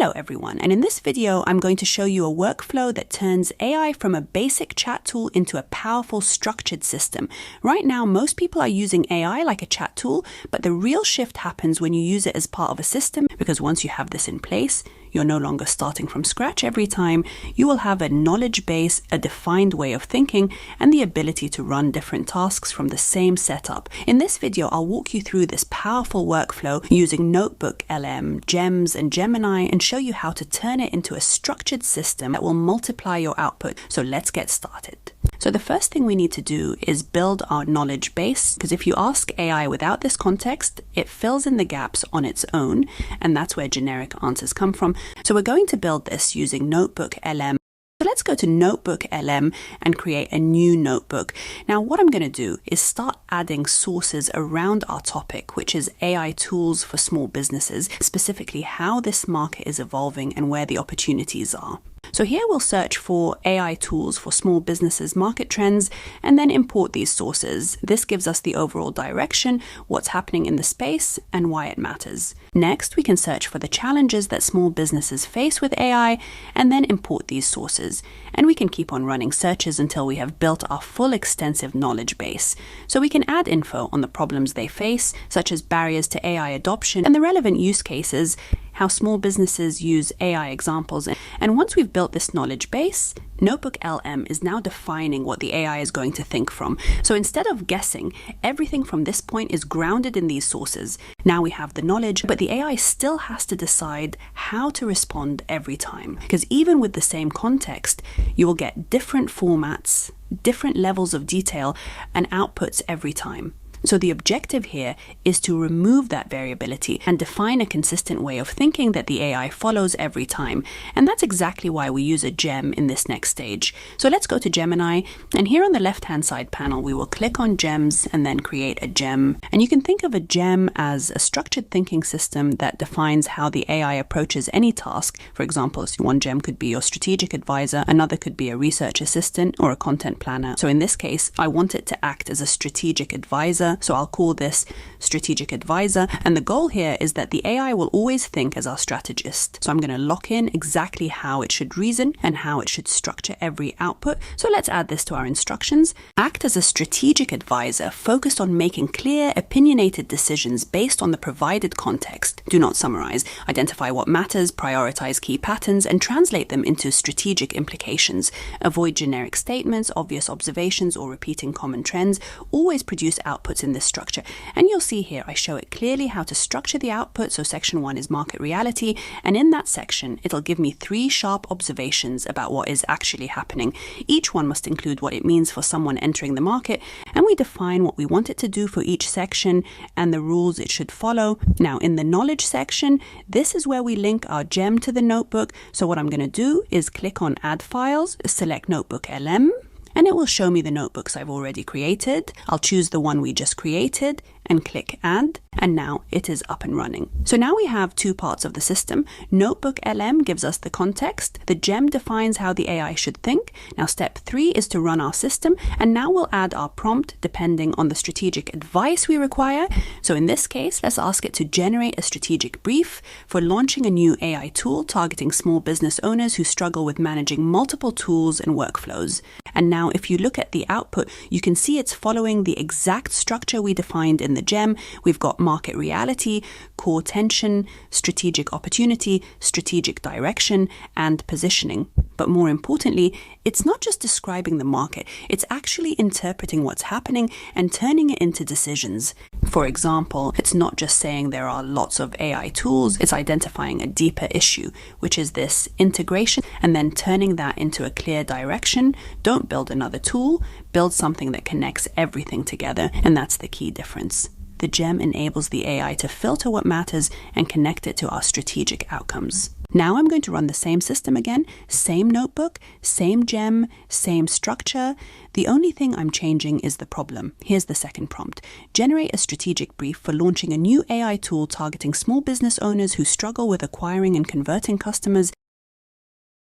Hello everyone, and in this video I'm going to show you a workflow that turns AI from a basic chat tool into a powerful structured system. Right now most people are using AI like a chat tool, but the real shift happens when you use it as part of a system, because once you have this in place, you're no longer starting from scratch every time. You will have a knowledge base, a defined way of thinking, and the ability to run different tasks from the same setup. In this video, I'll walk you through this powerful workflow using NotebookLM, Gems, and Gemini, and show you how to turn it into a structured system that will multiply your output. So let's get started. So the first thing we need to do is build our knowledge base, because if you ask AI without this context, it fills in the gaps on its own, and that's where generic answers come from. So we're going to build this using NotebookLM. So let's go to NotebookLM and create a new notebook. Now what I'm going to do is start adding sources around our topic, which is AI tools for small businesses, specifically how this market is evolving and where the opportunities are. So here we'll search for AI tools for small businesses market trends and then import these sources. This gives us the overall direction, what's happening in the space, and why it matters. Next, we can search for the challenges that small businesses face with AI and then import these sources. And we can keep on running searches until we have built our full extensive knowledge base. So we can add info on the problems they face, such as barriers to AI adoption and the relevant use cases, how small businesses use AI examples. And once we've built this knowledge base, NotebookLM is now defining what the AI is going to think from. So instead of guessing, everything from this point is grounded in these sources. Now we have the knowledge, but the AI still has to decide how to respond every time. Because even with the same context, you will get different formats, different levels of detail, and outputs every time. So the objective here is to remove that variability and define a consistent way of thinking that the AI follows every time. And that's exactly why we use a gem in this next stage. So let's go to Gemini, and here on the left-hand side panel, we will click on Gems and then create a gem. And you can think of a gem as a structured thinking system that defines how the AI approaches any task. For example, one gem could be your strategic advisor, another could be a research assistant or a content planner. So in this case, I want it to act as a strategic advisor. So I'll call this strategic advisor. And the goal here is that the AI will always think as our strategist. So I'm going to lock in exactly how it should reason and how it should structure every output. So let's add this to our instructions. Act as a strategic advisor focused on making clear, opinionated decisions based on the provided context. Do not summarize. Identify what matters, prioritize key patterns, and translate them into strategic implications. Avoid generic statements, obvious observations, or repeating common trends. Always produce outputs in this structure. And you'll see here I show it clearly how to structure the output. So section 1 is market reality, and in that section it'll give me 3 sharp observations about what is actually happening. Each one must include what it means for someone entering the market, and we define what we want it to do for each section and the rules it should follow. Now in the knowledge section, this is where we link our gem to the notebook. So what I'm going to do is click on Add Files, select NotebookLM, and it will show me the notebooks I've already created. I'll choose the one we just created and click Add, and now it is up and running. So now we have 2 parts of the system. NotebookLM gives us the context. The gem defines how the AI should think. Now step 3 is to run our system, and now we'll add our prompt depending on the strategic advice we require. So in this case, let's ask it to generate a strategic brief for launching a new AI tool targeting small business owners who struggle with managing multiple tools and workflows. And now if you look at the output, you can see it's following the exact structure we defined in the gem. We've got market reality, core tension, strategic opportunity, strategic direction, and positioning. But more importantly, it's not just describing the market, it's actually interpreting what's happening and turning it into decisions. For example, it's not just saying there are lots of AI tools, it's identifying a deeper issue, which is this integration, and then turning that into a clear direction. Don't build another tool, build something that connects everything together, and that's the key difference. The gem enables the AI to filter what matters and connect it to our strategic outcomes. Now I'm going to run the same system again, same notebook, same gem, same structure. The only thing I'm changing is the problem. Here's the second prompt. Generate a strategic brief for launching a new AI tool targeting small business owners who struggle with acquiring and converting customers.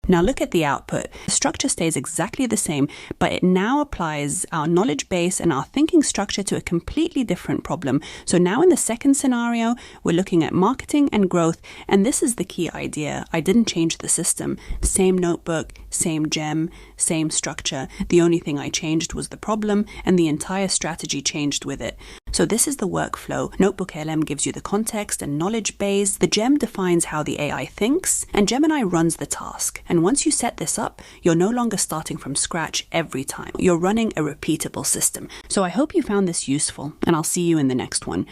Now look at the output. The structure stays exactly the same, but it now applies our knowledge base and our thinking structure to a completely different problem. So now in the second scenario, we're looking at marketing and growth, and this is the key idea. I didn't change the system. Same notebook, same gem, same structure. The only thing I changed was the problem, and the entire strategy changed with it. So this is the workflow. NotebookLM gives you the context and knowledge base. The gem defines how the AI thinks, and Gemini runs the task. And once you set this up, you're no longer starting from scratch every time. You're running a repeatable system. So I hope you found this useful, and I'll see you in the next one.